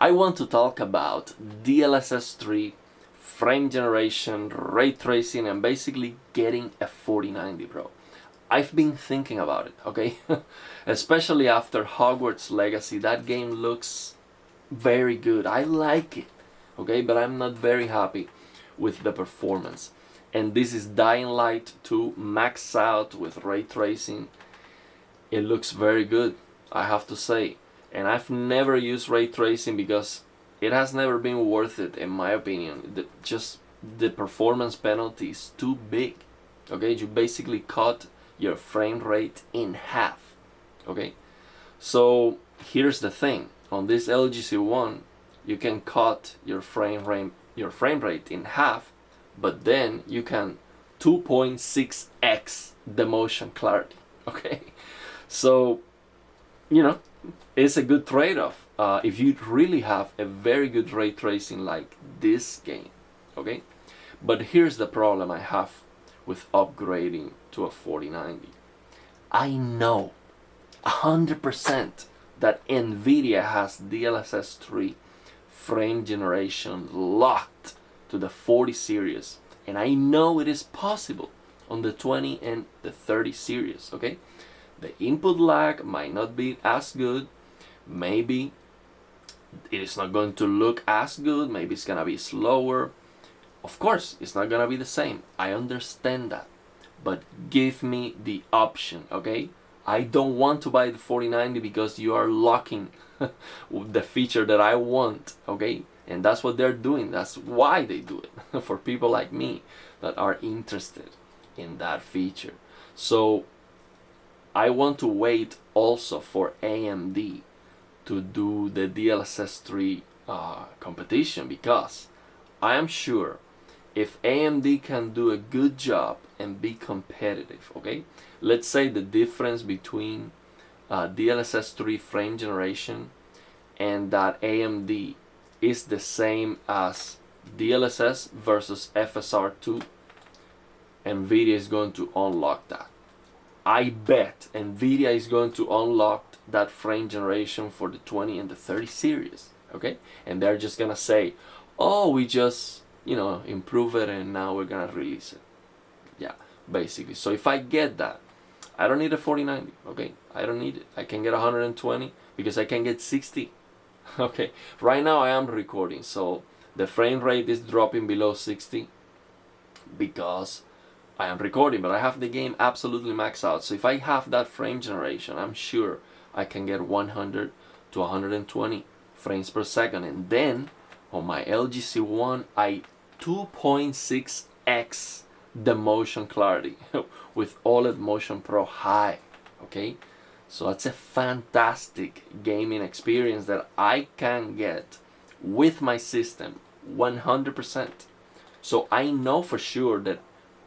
I want to talk about DLSS 3, frame generation, ray tracing, and basically getting a 4090, bro. I've been thinking about it, okay? Especially after Hogwarts Legacy, that game looks very good. I like it, okay? But I'm not very happy with the performance. And this is Dying Light 2 max out with ray tracing. It looks very good, I have to say. And I've never used ray tracing because it has never been worth it, in my opinion. Just the performance penalty is too big. Okay, you basically cut your frame rate in half. Okay, so here's the thing: on this LGC one, you can cut your frame rate in half, but then you can 2.6x the motion clarity. Okay, so you know, it's a good trade-off if you really have a very good ray tracing like this game. Okay, but here's the problem I have with upgrading to a 4090. I know 100% that Nvidia has DLSS 3 frame generation locked to the 40 series, and I know it is possible on the 20 and the 30 series. Okay, the input lag might not be as good. Maybe it is not going to look as good. Maybe it's gonna be slower. Of course, it's not gonna be the same. I understand that. But give me the option, okay? I don't want to buy the 4090 because you are locking the feature that I want, okay? And that's what they're doing. That's why they do it. For people like me that are interested in that feature. So I want to wait also for AMD to do the DLSS 3 competition, because I am sure if AMD can do a good job and be competitive, okay? Let's say the difference between DLSS 3 frame generation and that AMD is the same as DLSS versus FSR2, Nvidia is going to unlock that. I bet Nvidia is going to unlock that frame generation for the 20 and the 30 series, okay? And they're just gonna say, oh, we just, improve it and now we're gonna release it. Yeah, basically. So if I get that, I don't need a 4090, okay? I don't need it. I can get 120 because I can get 60. Okay, right now I am recording, so the frame rate is dropping below 60 because I am recording, but I have the game absolutely maxed out. So if I have that frame generation, I'm sure I can get 100 to 120 frames per second. And then on my LGC one, I 2.6x the motion clarity with OLED Motion Pro High. Okay, so that's a fantastic gaming experience that I can get with my system 100%. So I know for sure that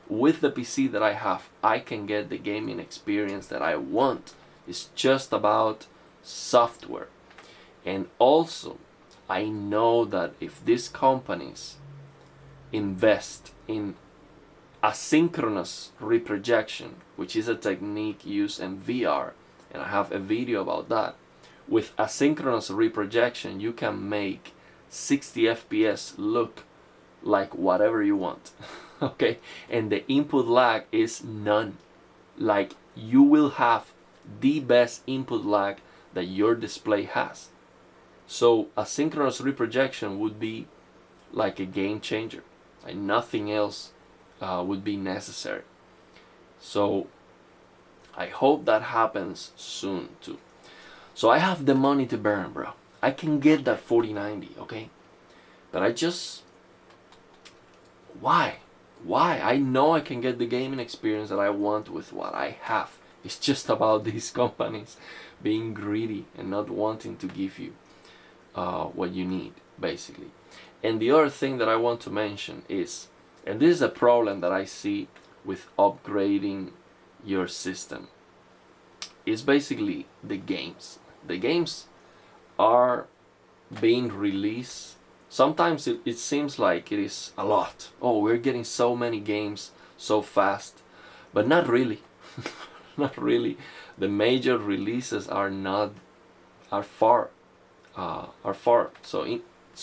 with the PC that I have, I can get the gaming experience that I want. It's just about software. And also, I know that if these companies invest in asynchronous reprojection, which is a technique used in VR, and I have a video about that, with asynchronous reprojection, you can make 60 FPS look like whatever you want. Okay, and the input lag is none. Like, you will have the best input lag that your display has. So asynchronous reprojection would be like a game changer. Like nothing else would be necessary. So I hope that happens soon too. So I have the money to burn, bro. I can get that 4090, okay? But I just, why? I know I can get the gaming experience that I want with what I have. It's just about these companies being greedy and not wanting to give you what you need, basically. And the other thing that I want to mention is, and this is a problem that I see with upgrading your system, is basically the games. The games are being released. Sometimes it seems like it is a lot. Oh, we're getting so many games so fast. But not really. Not really. The major releases are far are far. So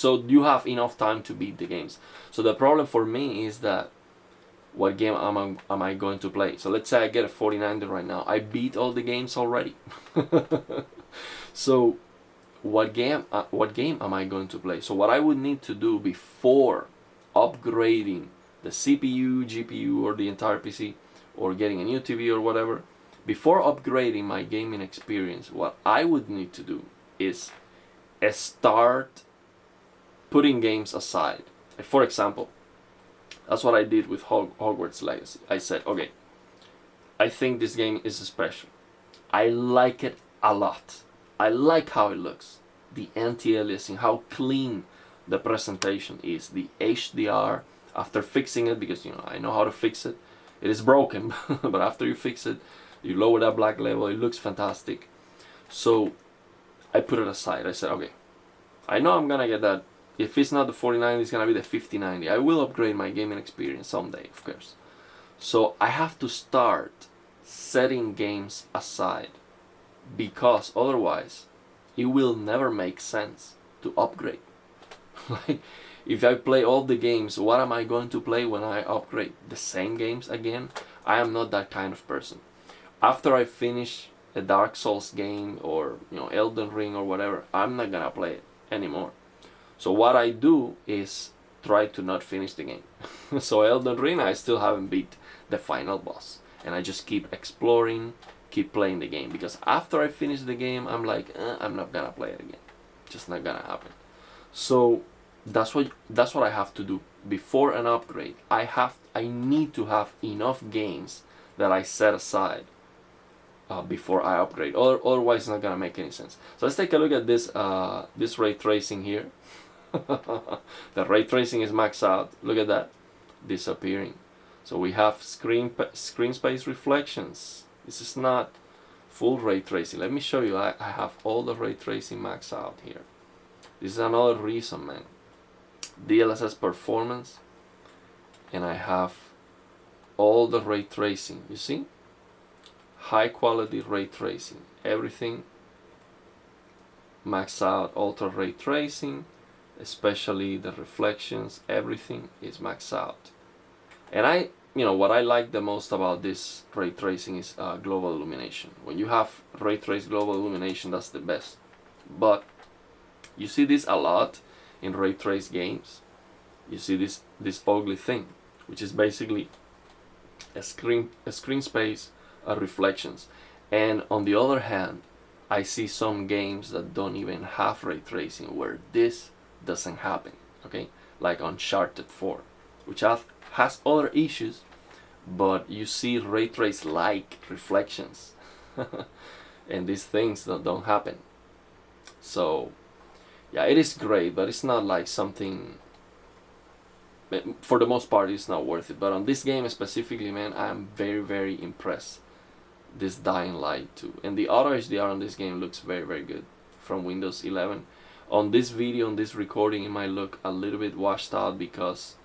you have enough time to beat the games. So the problem for me is that what game am I going to play? So let's say I get a 49 right now. I beat all the games already. So what game am I going to play? So what I would need to do before upgrading the CPU, GPU, or the entire PC, or getting a new TV or whatever, before upgrading my gaming experience, what I would need to do is start putting games aside. For example, that's what I did with Hogwarts Legacy. I said, okay, I think this game is special. I like it a lot. I like how it looks. The anti-aliasing, how clean the presentation is. The HDR, after fixing it, because I know how to fix it. It is broken, but after you fix it, you lower that black level, it looks fantastic. So I put it aside. I said, okay, I know I'm gonna get that. If it's not the 4090, it's gonna be the 5090. I will upgrade my gaming experience someday, of course. So I have to start setting games aside, because otherwise it will never make sense to upgrade. Like, if I play all the games, what am I going to play when I upgrade? The same games again? I am not that kind of person. After I finish a Dark Souls game, or Elden Ring or whatever, I'm not gonna play it anymore. So what I do is try to not finish the game. So Elden Ring, I still haven't beat the final boss, and I just keep exploring, keep playing the game, because after I finish the game, I'm like, I'm not gonna play it again. Just not gonna happen. So that's what I have to do before an upgrade. I need to have enough games that I set aside before I upgrade. Otherwise, it's not gonna make any sense. So let's take a look at this ray tracing here. The ray tracing is maxed out. Look at that, disappearing. So we have screen space reflections. This is not full ray tracing. Let me show you. I have all the ray tracing maxed out here. This is another reason, man. DLSS performance, and I have all the ray tracing. You see, high quality ray tracing. Everything maxed out. Ultra ray tracing, especially the reflections, everything is maxed out. And what I like the most about this ray tracing is global illumination. When you have ray trace global illumination, that's the best. But you see this a lot in ray trace games. You see this ugly thing, which is basically a screen space reflections. And on the other hand, I see some games that don't even have ray tracing where this doesn't happen. Okay, like Uncharted 4, which has other issues, but you see ray trace like reflections, and these things that don't happen. So yeah, it is great, but it's not like something. For the most part, it's not worth it. But on this game specifically, man, I'm very, very impressed. This Dying Light 2, and the auto HDR on this game looks very, very good from Windows 11. On this video, on this recording, it might look a little bit washed out because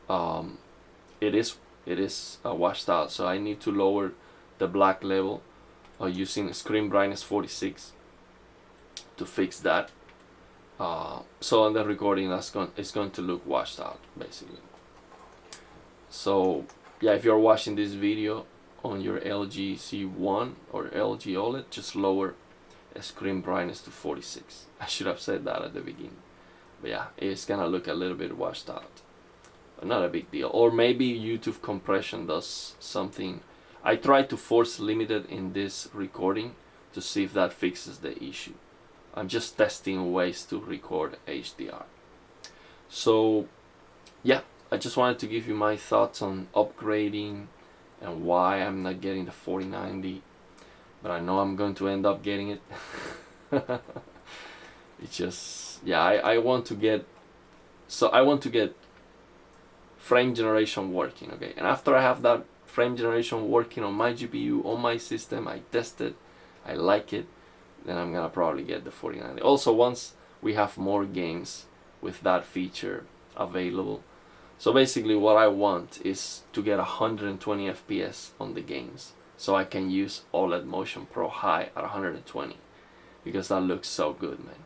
it is washed out. So I need to lower the black level using screen brightness 46 to fix that. So on the recording, it's going to look washed out basically. So yeah, if you're watching this video on your LG C1 or LG OLED, just lower screen brightness to 46. I should have said that at the beginning, but yeah, it's gonna look a little bit washed out, but not a big deal. Or maybe YouTube compression does something. I tried to force limit it in this recording to see if that fixes the issue. I'm just testing ways to record HDR. So yeah, I just wanted to give you my thoughts on upgrading and why I'm not getting the 4090, but I know I'm going to end up getting it. It's just, yeah, I want to get frame generation working, okay? And after I have that frame generation working on my GPU, on my system, I test it, I like it, then I'm gonna probably get the 4090. Also, once we have more games with that feature available. So basically what I want is to get 120 FPS on the games, so I can use OLED Motion Pro High at 120, because that looks so good, man.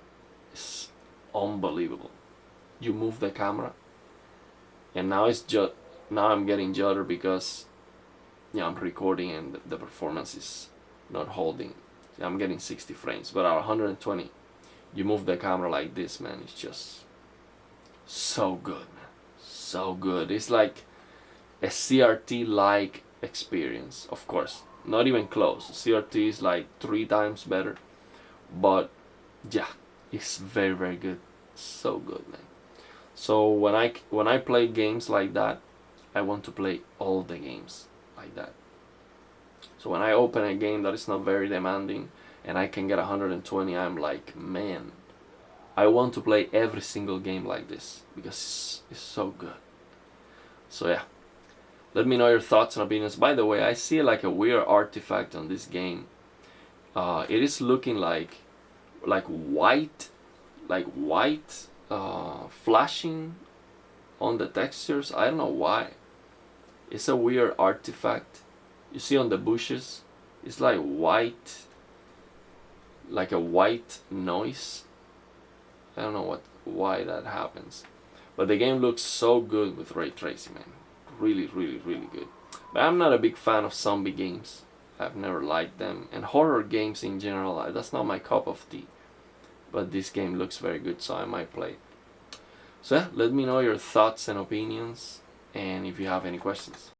is unbelievable. You move the camera, and now it's just now I'm getting judder because I'm recording and the performance is not holding. I'm getting 60 frames, but at 120, you move the camera like this, man. It's just so good, man. So good. It's like a CRT-like experience. Of course, not even close. CRT is like 3 times better, but yeah, it's very very good. So good, man. So when I play games like that, I want to play all the games like that. So when I open a game that is not very demanding and I can get 120, I'm like, man, I want to play every single game like this because it's so good. So yeah, let me know your thoughts and opinions. By the way, I see like a weird artifact on this game. It is looking like white, flashing on the textures. I don't know why. It's a weird artifact. You see on the bushes, it's like white, like a white noise. I don't know why that happens, but the game looks so good with ray tracing, man. Really, really, really good. But I'm not a big fan of zombie games. I've never liked them, and horror games in general. That's not my cup of tea. But this game looks very good, so I might play it. So yeah, let me know your thoughts and opinions, and if you have any questions.